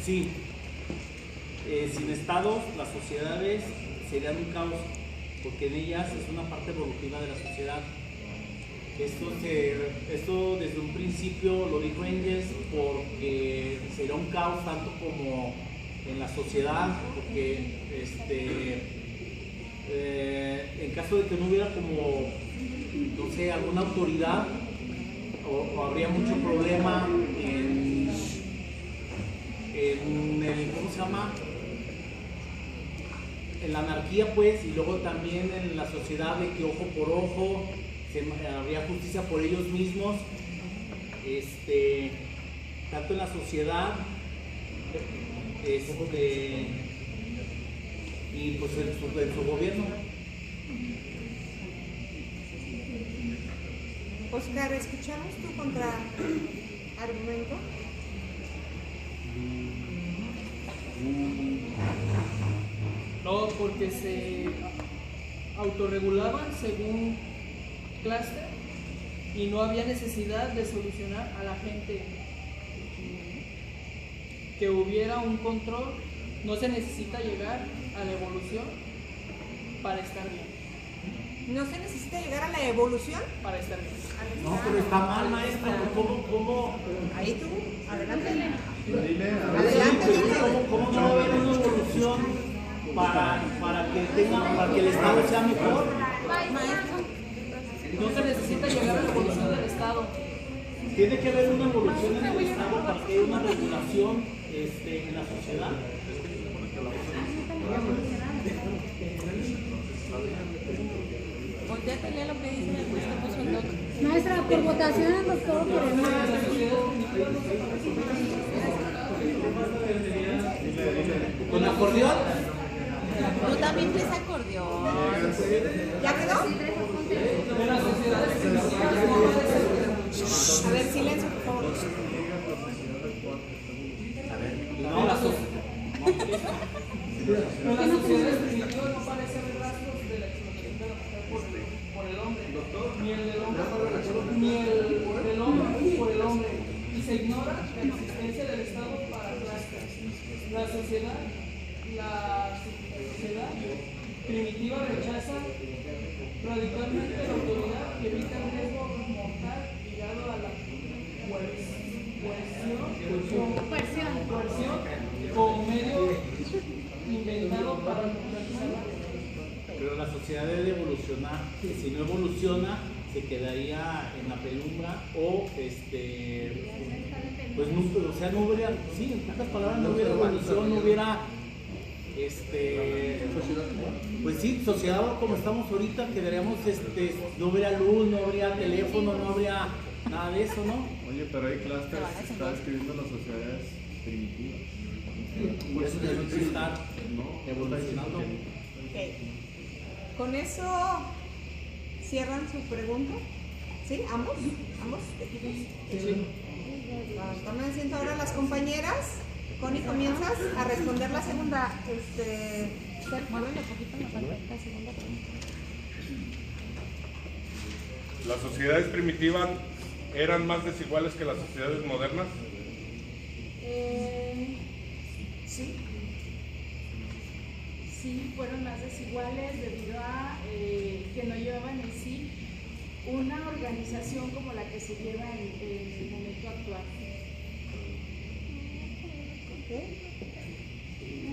Sí, sin estados las sociedades serían un caos, porque en ellas es una parte evolutiva de la sociedad. Esto desde un principio lo dijo Engels, porque sería un caos tanto como en la sociedad, porque en caso de que no hubiera como, no sé, alguna autoridad, o habría mucho problema en el, ¿cómo se llama? En la anarquía, pues, y luego también en la sociedad de que ojo por ojo, habría justicia por ellos mismos, tanto en la sociedad, y pues en su gobierno. Oscar, ¿escuchamos tu contraargumento? No, porque se autorregulaban según clase y no había necesidad de solucionar a la gente. Que hubiera un control, no se necesita llegar a la evolución para estar bien. ¿No se necesita llegar a la evolución? Para estar bien. No, pero está mal, maestra. ¿Cómo? Ahí tú, adelante. Adelante, ¿Cómo no va a haber una evolución para que el Estado sea mejor? No se necesita llegar a la evolución del Estado. Tiene que haber una evolución en el Estado para que haya una regulación en la sociedad. Voltéatele lo que dice el que puso el doctor. Maestra, por votación el doctor queremos. ¿Con acordeón? Tú también traes acordeón. ¿Ya quedó? A ver, silencio, por favor. No, la sociedad. En las sociedades primitivas no parece haber rastros de la explotación de la mujer por el hombre, ni el del hombre por el hombre, y se ignora la existencia del Estado para clases. La sociedad primitiva rechaza radicalmente la autoridad y evita el riesgo mortal ligado a la coerción como medio inventado para democratizar. Pero la sociedad debe evolucionar, que si no evoluciona se quedaría en la penumbra o pues no, o sea, no hubiera, sí, en pocas palabras, no hubiera evolución, no hubiera pues sí, sociedad como estamos ahorita, quedaríamos, no habría luz, no habría teléfono, no habría nada de eso, ¿no? Oye, pero hay clústeres que está describiendo las sociedades primitivas. Por eso tenemos que estar evolucionando. Okay. ¿Con eso cierran su pregunta? ¿Sí? ¿Ambos? ¿Ambos equipos? Sí. Tomen asiento ahora las compañeras. Connie, comienzas a responder la segunda. Muévele un poquito la segunda pregunta. ¿Las sociedades primitivas eran más desiguales que las sociedades modernas? Sí. Sí, fueron más desiguales debido a que no llevaban en sí una organización como la que se lleva en el momento actual.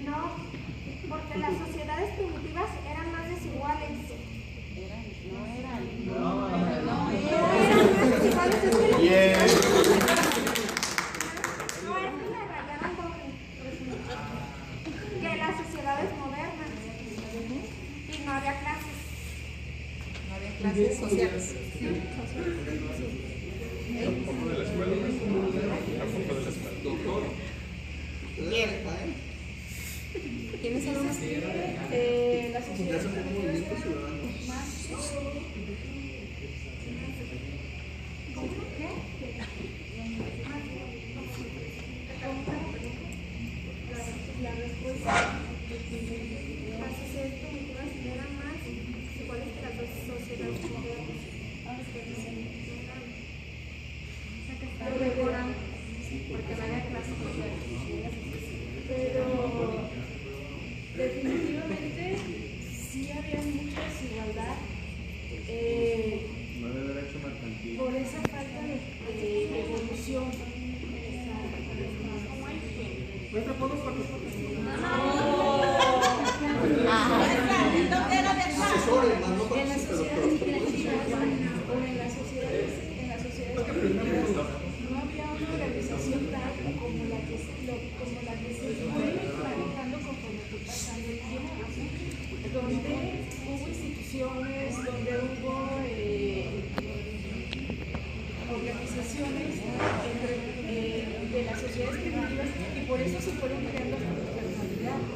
No, porque las sociedades primitivas eran más desiguales. No eran más desiguales. No es que me rayaron que las sociedades modernas y no había clases. No había clases sociales. Tampoco de la escuela. Tampoco de la escuela. Doctor. Bien. ¿Tienes algo más? Las sociedades primitivas eran más... La respuesta, las sociedades primitivas eran más iguales que las sociedades modernas. Porque no había clases sociales. definitivamente sí había mucha desigualdad No de derecho mercantil. por esa falta de evolución. En las sociedades primitivas o en las sociedades primitivas no había una organización tal como la que se fue manejando conforme fue pasando el tiempo, donde hubo instituciones, donde hubo organizaciones de las sociedades primitivas, y por eso se fueron creando las personalidades,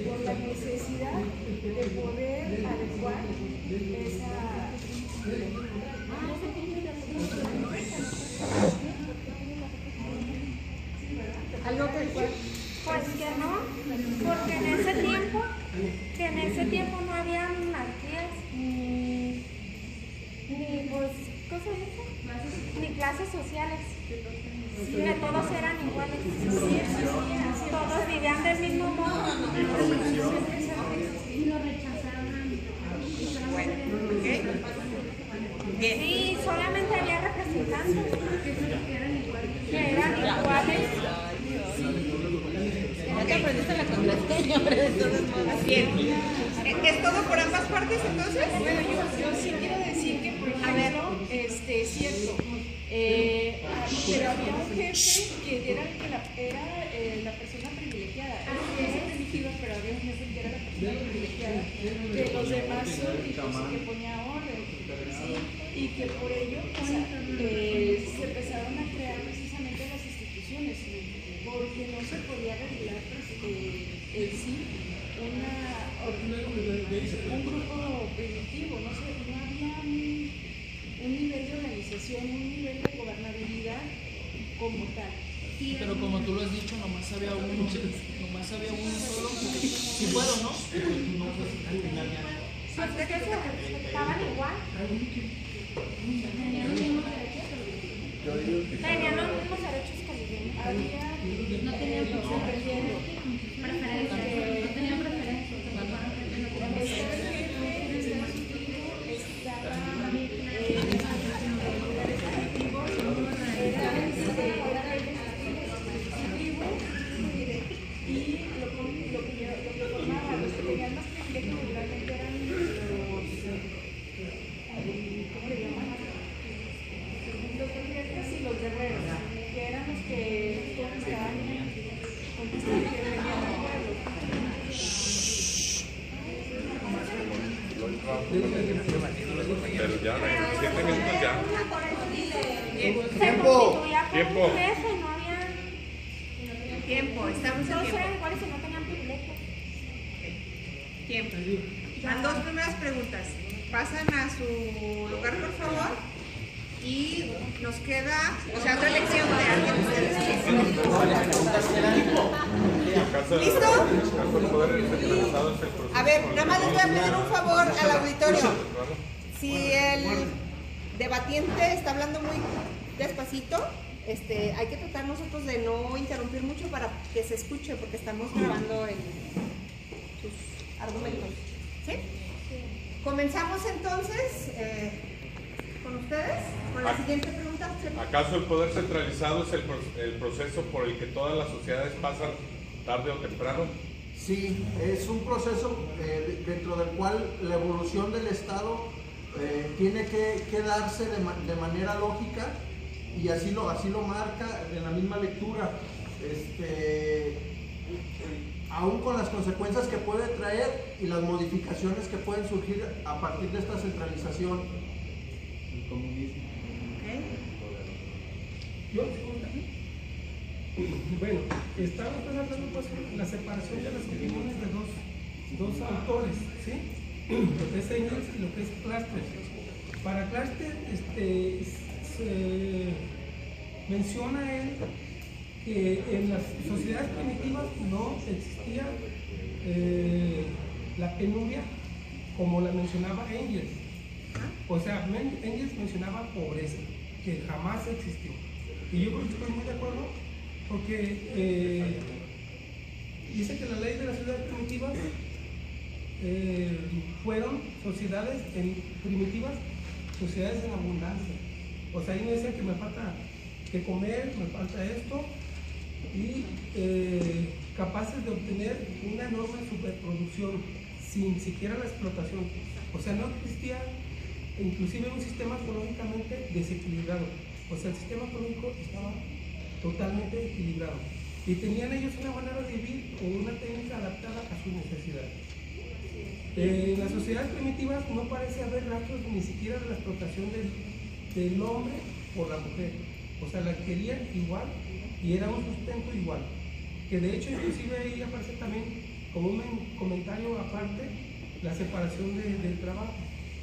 por la necesidad de poder adecuar esa. ¿Algo que decir? Pues que no, porque en ese tiempo no había monarquías, ni pues, cosas esas, ni clases sociales, que todos eran iguales, todos vivían del mismo modo. Y lo rechazaban. Bueno, ¿ok? Bien. Sí, solamente había representantes que eran iguales. Ya te aprendiste la contraseña, hombre, de todos modos. Bien. ¿Es todo por ambas partes entonces? Bueno, yo sí quiero decir que, por ejemplo, es cierto, pero había un jefe que era la persona privilegiada. Era primitiva, pero había un jefe que era la persona privilegiada de los demás súbditos y que ponía orden. ¿Sí? Y que por ello se empezaron a crear precisamente las instituciones, porque no se podía regular en sí un grupo primitivo, no había un nivel de organización, un nivel de gobernabilidad como tal. Pero como tú lo has dicho, nomás había uno solo. Si puedo, ¿no? Hasta que estaban igual. Tenían los mismos derechos que los demás. No tenían preferencias. No tenían preferencias. Pero ya, 7 minutos ya. Tiempo. Tiempo. Tiempo, estamos en Todos tiempo. eran iguales y no tenían privilegios. Tiempo. Las dos primeras preguntas. Pasan a su lugar, por favor. Y nos queda, otra lección de alguien de ustedes. ¿Listo? A ver, nada más les voy a pedir un favor al auditorio. Si el debatiente está hablando muy despacito, hay que tratar nosotros de no interrumpir mucho para que se escuche, porque estamos grabando sus argumentos. ¿Sí? Comenzamos entonces con ustedes, con la siguiente pregunta. ¿Acaso el poder centralizado es el proceso por el que todas las sociedades pasan tarde o temprano? Sí, es un proceso dentro del cual la evolución del Estado tiene que darse de manera lógica, y así lo marca en la misma lectura, aún con las consecuencias que puede traer y las modificaciones que pueden surgir a partir de esta centralización. El comunismo. Bueno, estamos presentando pues la separación de las opiniones de dos autores, ¿sí? Lo que es Engels y lo que es Cluster. Para Cluster, se menciona él que en las sociedades primitivas no existía la penuria como la mencionaba Engels. O sea, Engels mencionaba pobreza, que jamás existió. Y yo creo que estoy muy de acuerdo, porque dice que la ley de las ciudades primitivas fueron sociedades primitivas, sociedades en abundancia. O sea, ahí me decían que me falta que comer, me falta esto, y capaces de obtener una enorme superproducción sin siquiera la explotación. O sea, no existía inclusive un sistema económicamente desequilibrado. O sea, el sistema económico estaba totalmente equilibrado. Y tenían ellos una manera de vivir o una técnica adaptada a sus necesidades. En las sociedades primitivas no parece haber rastros ni siquiera de la explotación del hombre por la mujer. O sea, la querían igual y era un sustento igual. Que de hecho inclusive ahí aparece también como un comentario aparte la separación del trabajo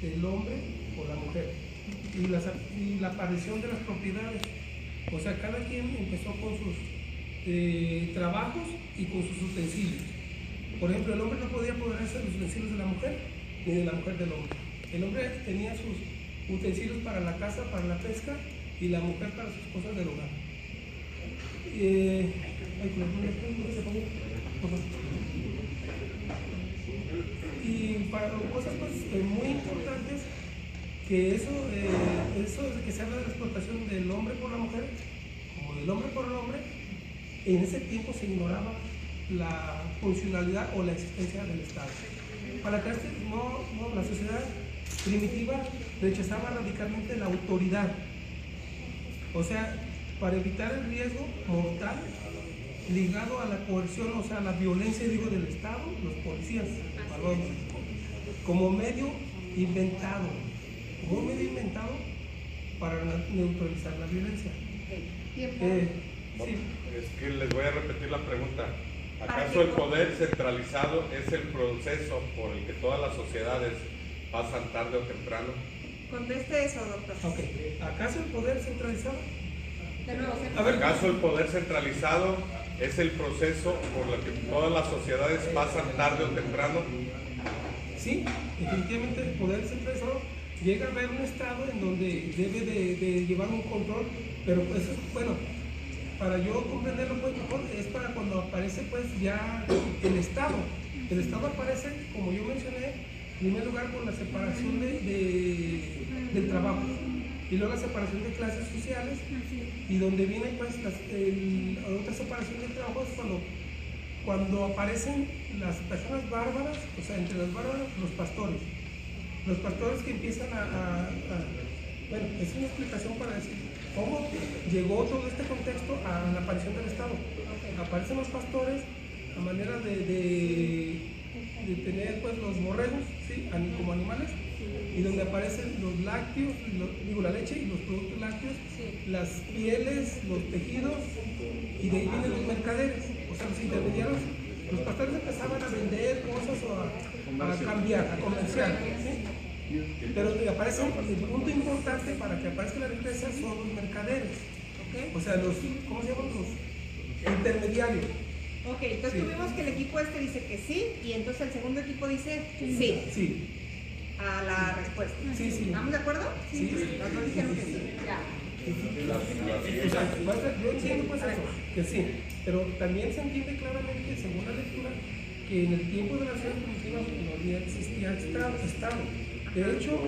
del hombre por la mujer y la aparición de las propiedades. O sea, cada quien empezó con sus trabajos y con sus utensilios. Por ejemplo, el hombre no podía apoderarse de los utensilios de la mujer ni de la mujer del hombre. El hombre tenía sus utensilios para la caza, para la pesca, y la mujer para sus cosas del hogar. Y para cosas pues, muy importantes, que eso de que se habla de la explotación del hombre por la mujer, como del hombre por el hombre, en ese tiempo se ignoraba la funcionalidad o la existencia del Estado. Para Castro, la sociedad primitiva rechazaba radicalmente la autoridad. O sea, para evitar el riesgo mortal ligado a la coerción, o sea, a la violencia, digo, del Estado, los policías, como medio inventado para neutralizar la violencia. Sí. Es que les voy a repetir la pregunta. ¿Acaso el poder centralizado es el proceso por el que todas las sociedades pasan tarde o temprano? Conteste eso, doctor. Okay. ¿Acaso el poder centralizado? De nuevo, ¿Acaso el poder centralizado es el proceso por el que todas las sociedades pasan tarde o temprano? Sí, definitivamente el poder centralizado llega a haber un estado en donde debe de llevar un control, pero pues bueno, para yo comprenderlo pues mejor es para cuando aparece pues ya el Estado. El Estado aparece, como yo mencioné, en primer lugar con la separación del trabajo y luego la separación de clases sociales, y donde viene pues otra separación del trabajo es cuando aparecen las personas bárbaras, o sea, entre las bárbaras los pastores que empiezan bueno, es una explicación para decir cómo llegó todo este contexto a la aparición del Estado. Aparecen los pastores a manera de tener pues los borregos, ¿sí? Como animales, y donde aparecen los lácteos, la leche y los productos lácteos, las pieles, los tejidos, y de ahí vienen los mercaderes, o sea, los intermediarios. Los pastores empezaban a vender cosas o a cambiar, a comerciar, ¿sí? Pero aparece el punto importante para que aparezca la riqueza son los mercaderes, ¿okay? O sea, ¿cómo se llaman? Los intermediarios. Ok, entonces tuvimos que el equipo dice que sí, y entonces el segundo equipo dice sí. Sí. A la respuesta. Sí. ¿Estamos de acuerdo? Sí. Los dos dijeron que sí. Ya. Yo entiendo pues eso, que sí, pero también se entiende claramente, según la lectura, que en el tiempo de las ciudades primitivas no existía Estado. De hecho,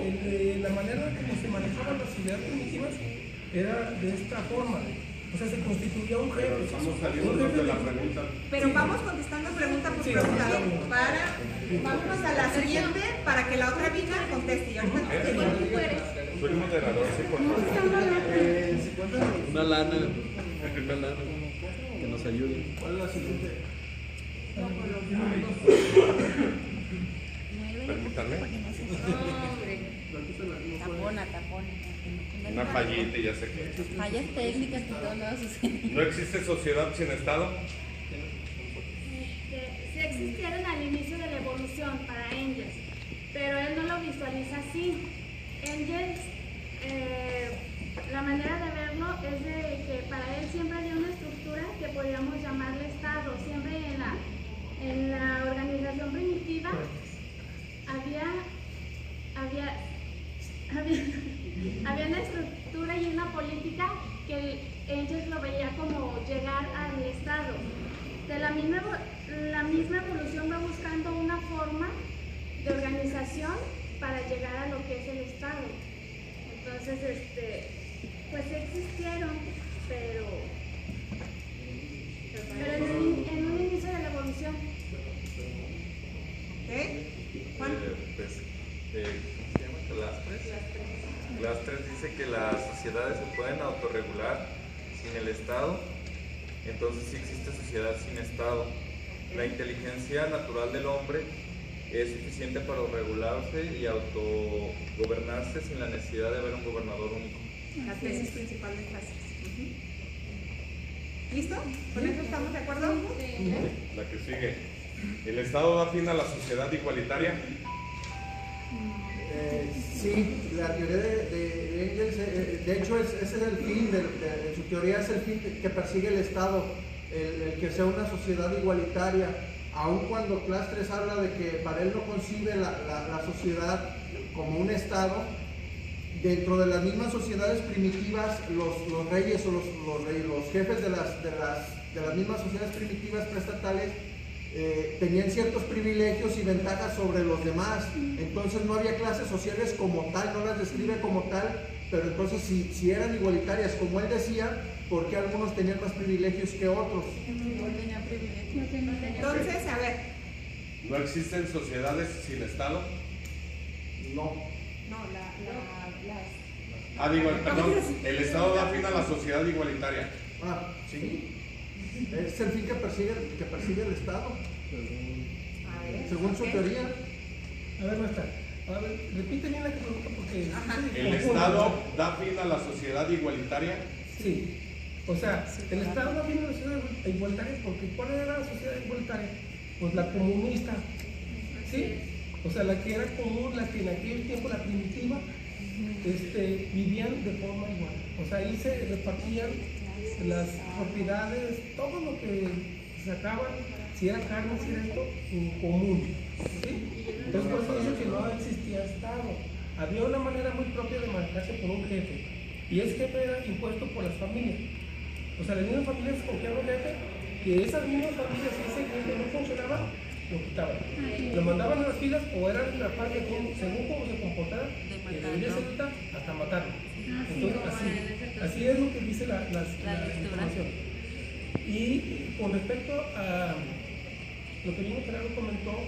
la manera como se manejaban las ciudades primitivas era de esta forma. O sea, se constituía un jefe. Pero vamos contestando pregunta por pregunta. Vámonos a la siguiente para que la otra amiga conteste. Y ahorita Soy moderador, sí, por favor. Una lana que nos ayude. ¿Cuál es la siguiente? Permítanme. Tapona. Una fallita y ya sé que. Fallas técnicas que todos lados suceden. ¿No existe sociedad sin Estado? Sí existieron al inicio de la evolución para Engels, pero él no lo visualiza así. Engels, la manera de verlo es de que para él siempre había una estructura que podríamos llamarle Estado. Siempre en la organización primitiva había una estructura y una política que Engels lo veía como llegar al Estado. De la la misma evolución va buscando una forma de organización para llegar a lo que es el Estado. Entonces, pues existieron, pero en un inicio de la evolución. ¿Ok? Juan. ¿Se llama Clastres dice que las sociedades se pueden autorregular sin el Estado, entonces sí existe sociedad sin Estado. La inteligencia natural del hombre es suficiente para regularse y autogobernarse sin la necesidad de haber un gobernador único. La tesis principal de Clastres. ¿Listo? ¿Con eso estamos de acuerdo? La que sigue. ¿El Estado da fin a la sociedad igualitaria? Sí, la teoría de Engels, de hecho ese es el fin, en su teoría es el fin que persigue el Estado, el que sea una sociedad igualitaria, aun cuando Clastres habla de que para él no concibe la sociedad como un Estado. Dentro de las mismas sociedades primitivas, los reyes o los jefes de las mismas sociedades primitivas preestatales tenían ciertos privilegios y ventajas sobre los demás. Entonces no había clases sociales como tal, no las describe como tal, pero entonces si eran igualitarias, como él decía, ¿por qué algunos tenían más privilegios que otros? Entonces, a ver. ¿No existen sociedades sin Estado? No. Perdón, el Estado da fin a la sociedad igualitaria. Sí. Es el fin que persigue el Estado. Según su teoría. A ver, maestra. A ver, repite bien la pregunta porque... ¿El Estado da fin a la sociedad igualitaria? Sí. O sea, el Estado da fin a la sociedad igualitaria porque ¿cuál era la sociedad igualitaria? Pues la comunista. ¿Sí? O sea, la que era común, la que en aquel tiempo, la primitiva, vivían de forma igual. O sea, ahí se repartían las propiedades, todo lo que sacaban, si era carne, si era esto, en común. ¿Sí? Entonces, por eso dice que no existía Estado. Había una manera muy propia de manejarse por un jefe. Y ese jefe era impuesto por las familias. O sea, las mismas familias escogían un jefe, que esas mismas familias, si ese jefe no funcionaba, lo quitaban. Lo mandaban a las filas o eran la parte según cómo se comportara, que debería ser hasta matarlo. Entonces, así es lo que dice la información. Y con respecto a lo que el mismo Gerardo comentó,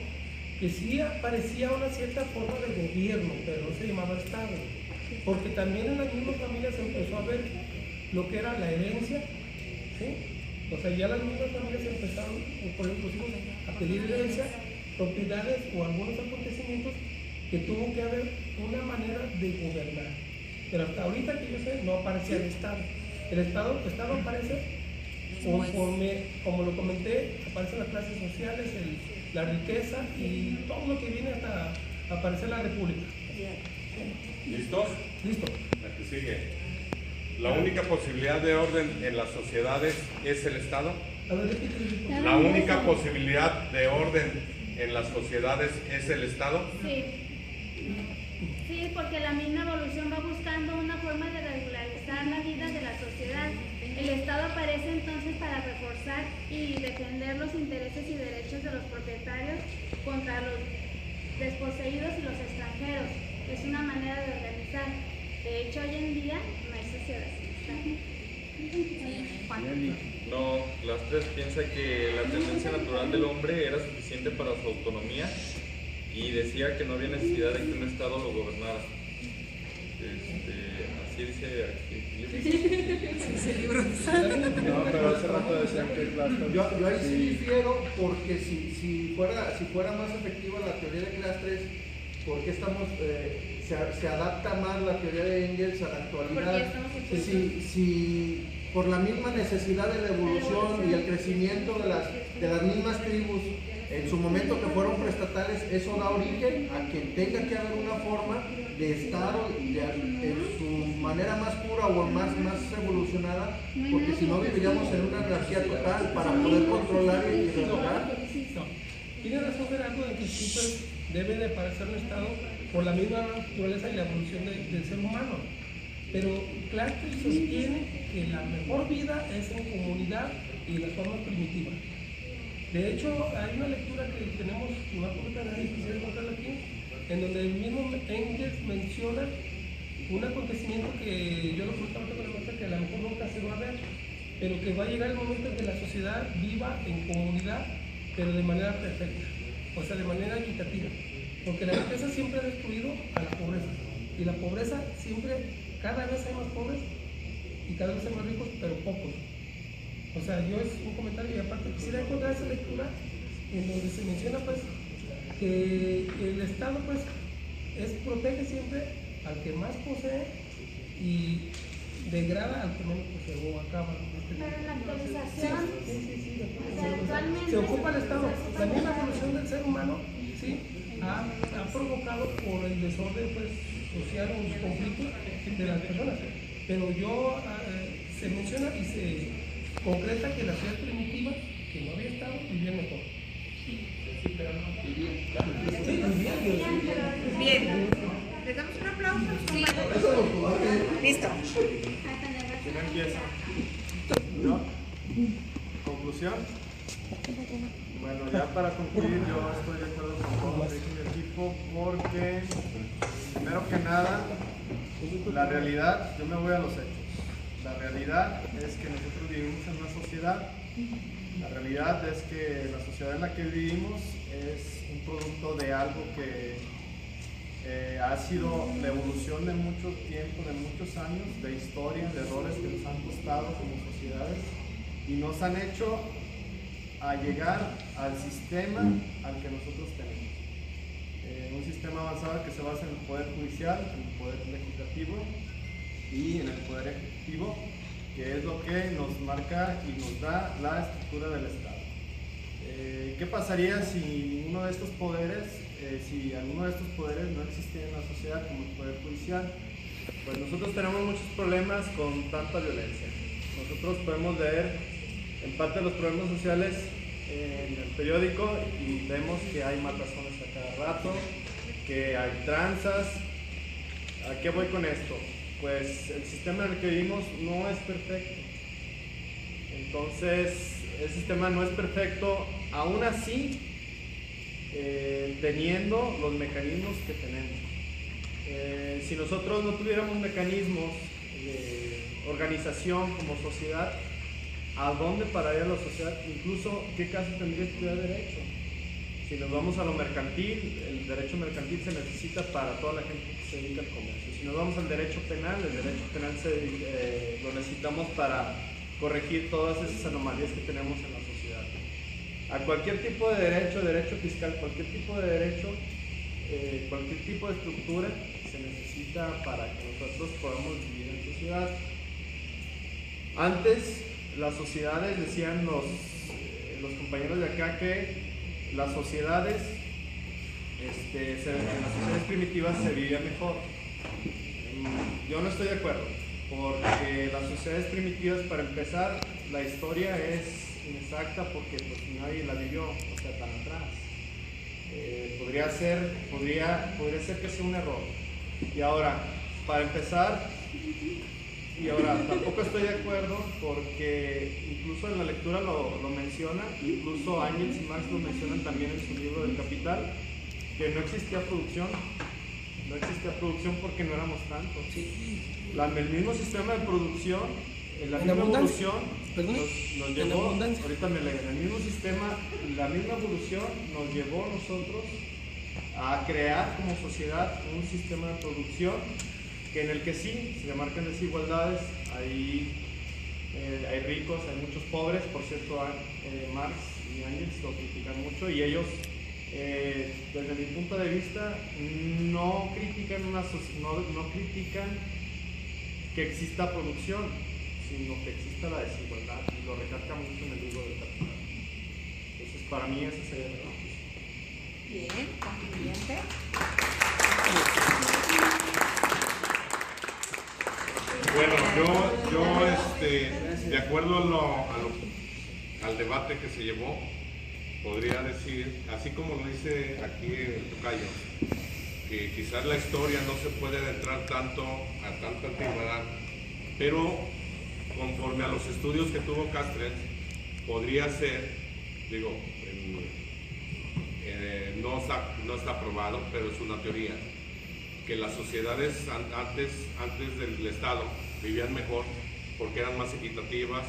que sí aparecía una cierta forma de gobierno, pero no se llamaba Estado. Porque también en las mismas familias se empezó a ver lo que era la herencia, ¿sí? O sea, ya las mismas familias empezaron, por ejemplo, a pedir herencia, propiedades o algunos acontecimientos que tuvo que haber una manera de gobernar. Pero hasta ahorita que yo sé, no aparecía el Estado. El Estado aparece conforme, como lo comenté, aparecen las clases sociales, la riqueza y todo lo que viene hasta aparecer la República. ¿Listos? Listo. La que sigue. ¿La única posibilidad de orden en las sociedades es el Estado? ¿La única posibilidad de orden en las sociedades es el Estado? Sí. Sí, porque la misma evolución va buscando una forma de regularizar la vida de la sociedad. El Estado aparece entonces para reforzar y defender los intereses y derechos de los propietarios contra los desposeídos y los extranjeros. Es una manera de organizar. De hecho, hoy en día no hay sociedad. No, Clastres piensa que la tendencia natural del hombre era suficiente para su autonomía y decía que no había necesidad de que un Estado lo gobernara. Así dice aquí. Ese libro. No, pero hace rato decían que Clastres. Yo ahí sí difiero porque si fuera más efectiva la teoría de Clastres, porque se adapta más la teoría de Engels a la actualidad. Si por la misma necesidad de la evolución y el crecimiento de las mismas tribus en su momento que fueron preestatales, eso da origen a que tenga que haber una forma de Estado en su manera más pura o más evolucionada, porque si no viviríamos en una anarquía total para poder controlar y regular. Tiene razón Gerardo en que sí debe de aparecer un Estado por la misma naturaleza y la evolución del ser humano. Pero Clastres sostiene que la mejor vida es en comunidad y de la forma primitiva. De hecho, hay una lectura que tenemos, no apunta a nadie, quisiera encontrarla aquí, en donde el mismo Engels menciona un acontecimiento que yo lo comentaba con la maestra, que a lo mejor nunca se va a ver, pero que va a llegar el momento en que la sociedad viva en comunidad, pero de manera perfecta, o sea, de manera equitativa, porque la riqueza siempre ha destruido a la pobreza, y la pobreza siempre, cada vez hay más pobres y cada vez hay más ricos, pero pocos. O sea, yo es un comentario, y aparte quisiera encontrar esa lectura en donde se menciona pues que el Estado pues protege siempre al que más posee y degrada al que menos posee o acaba. Pero en la actualización, Sí. o sea, actualmente Se ocupa el Estado. La misma evolución del ser humano, ¿sí? ha provocado por el desorden pues, social o los conflictos de las personas. Pero se menciona y se concreta que la sociedad primitiva, que no había Estado, vivía mejor. Bien. ¿Les damos un aplauso? Sí. Listo. ¿Quién empieza? ¿Yo? ¿Conclusión? Bueno, ya para concluir, yo estoy de acuerdo con todo lo que dice mi equipo porque, primero que nada, la realidad, yo me voy a los hechos. La realidad es que nosotros vivimos en una sociedad. La realidad es que la sociedad en la que vivimos es un producto de algo que ha sido la evolución de mucho tiempo, de muchos años, de historia, de errores que nos han costado como sociedades y nos han hecho a llegar al sistema al que nosotros tenemos. Un sistema avanzado que se basa en el poder judicial, en el poder legislativo y en el poder ejecutivo, que es lo que nos marca y nos da la estructura del Estado. ¿Qué pasaría si ninguno de estos poderes, si alguno de estos poderes no existiera en la sociedad, como el poder judicial? Pues nosotros tenemos muchos problemas con tanta violencia. Nosotros podemos leer en parte de los problemas sociales en el periódico y vemos que hay matazones a cada rato, que hay tranzas. ¿A qué voy con esto? Pues el sistema en el que vivimos no es perfecto. Entonces, el sistema no es perfecto, aún así, teniendo los mecanismos que tenemos. Si nosotros no tuviéramos mecanismos de organización como sociedad, ¿a dónde pararía la sociedad? Incluso, ¿qué caso tendría estudiar derecho? Si nos vamos a lo mercantil, el derecho mercantil se necesita para toda la gente que se dedica al comercio. Si nos vamos al derecho penal, el derecho penal lo necesitamos para corregir todas esas anomalías que tenemos en la sociedad. A cualquier tipo de derecho fiscal, cualquier tipo de derecho, cualquier tipo de estructura se necesita para que nosotros podamos vivir en sociedad. Antes, las sociedades, decían los compañeros de acá, que las sociedades, en las sociedades primitivas se vivía mejor. Yo no estoy de acuerdo, porque las sociedades primitivas, para empezar, la historia es inexacta porque pues, nadie la vivió, o sea, tan atrás. Podría ser que sea un error. Y ahora, para empezar, tampoco estoy de acuerdo porque incluso en la lectura lo menciona, incluso Engels y Marx lo mencionan también en su libro del Capital, que no existía producción. No existía producción porque no éramos tantos. El mismo sistema de producción, la misma evolución nos llevó, ahorita me leen, el mismo sistema, la misma evolución nos llevó a nosotros a crear como sociedad un sistema de producción en el que sí se le marcan desigualdades, hay ricos, hay muchos pobres. Por cierto, Marx y Engels lo critican mucho y ellos, desde mi punto de vista, no critican que exista producción, sino que exista la desigualdad, y lo recalca mucho en el libro del Capital. Entonces, para mí ese sería el trabajo. Bien, concluyente. Bueno, yo de acuerdo al debate que se llevó, podría decir, así como lo dice aquí el tocayo, que quizás la historia no se puede adentrar tanto a tanta antigüedad, pero conforme a los estudios que tuvo Castres, podría ser digo, no está aprobado, pero es una teoría, que las sociedades antes del Estado vivían mejor porque eran más equitativas.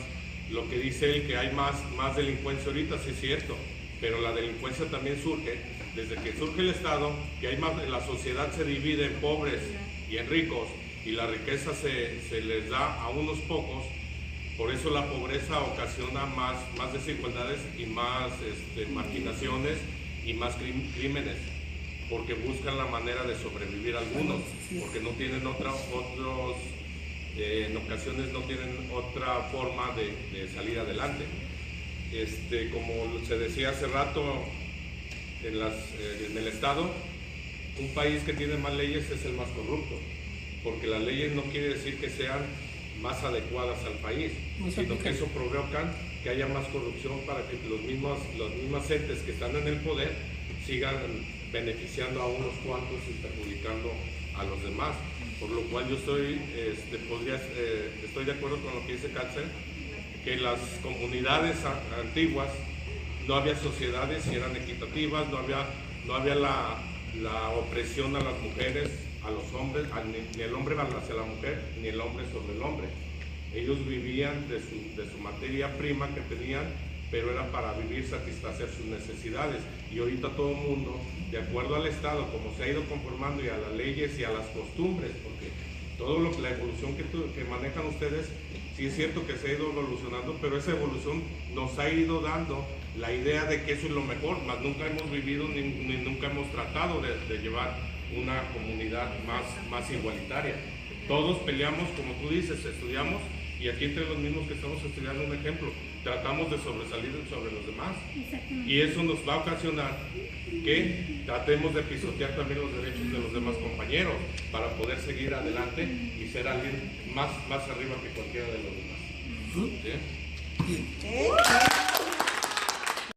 Lo que dice él, que hay más delincuencia ahorita, sí es cierto, pero la delincuencia también surge desde que surge el Estado, que hay más, la sociedad se divide en pobres y en ricos, y la riqueza se les da a unos pocos. Por eso la pobreza ocasiona más desigualdades y más marginaciones y más crímenes, porque buscan la manera de sobrevivir algunos, porque no tienen en ocasiones no tienen otra forma de salir adelante. Como se decía hace rato, en el Estado, un país que tiene más leyes es el más corrupto, porque las leyes no quiere decir que sean más adecuadas al país, sino que eso provoca que haya más corrupción para que los mismos entes que están en el poder sigan beneficiando a unos cuantos y perjudicando a los demás. Por lo cual yo estoy de acuerdo con lo que dice Katzel, que en las comunidades antiguas no había sociedades y eran equitativas, no había la opresión a las mujeres, a los hombres, ni el hombre hacia la mujer, ni el hombre sobre el hombre. Ellos vivían de su materia prima que tenían, pero era para vivir, satisfacer sus necesidades. Y ahorita todo el mundo, de acuerdo al Estado, como se ha ido conformando, y a las leyes y a las costumbres, porque la evolución que manejan ustedes, sí es cierto que se ha ido evolucionando, pero esa evolución nos ha ido dando la idea de que eso es lo mejor, mas nunca hemos vivido ni nunca hemos tratado de llevar una comunidad más igualitaria. Todos peleamos, como tú dices, estudiamos, y aquí entre los mismos que estamos estudiando, un ejemplo, tratamos de sobresalir sobre los demás, y eso nos va a ocasionar que tratemos de pisotear también los derechos de los demás compañeros para poder seguir adelante y ser alguien más arriba que cualquiera de los demás. ¿Sí?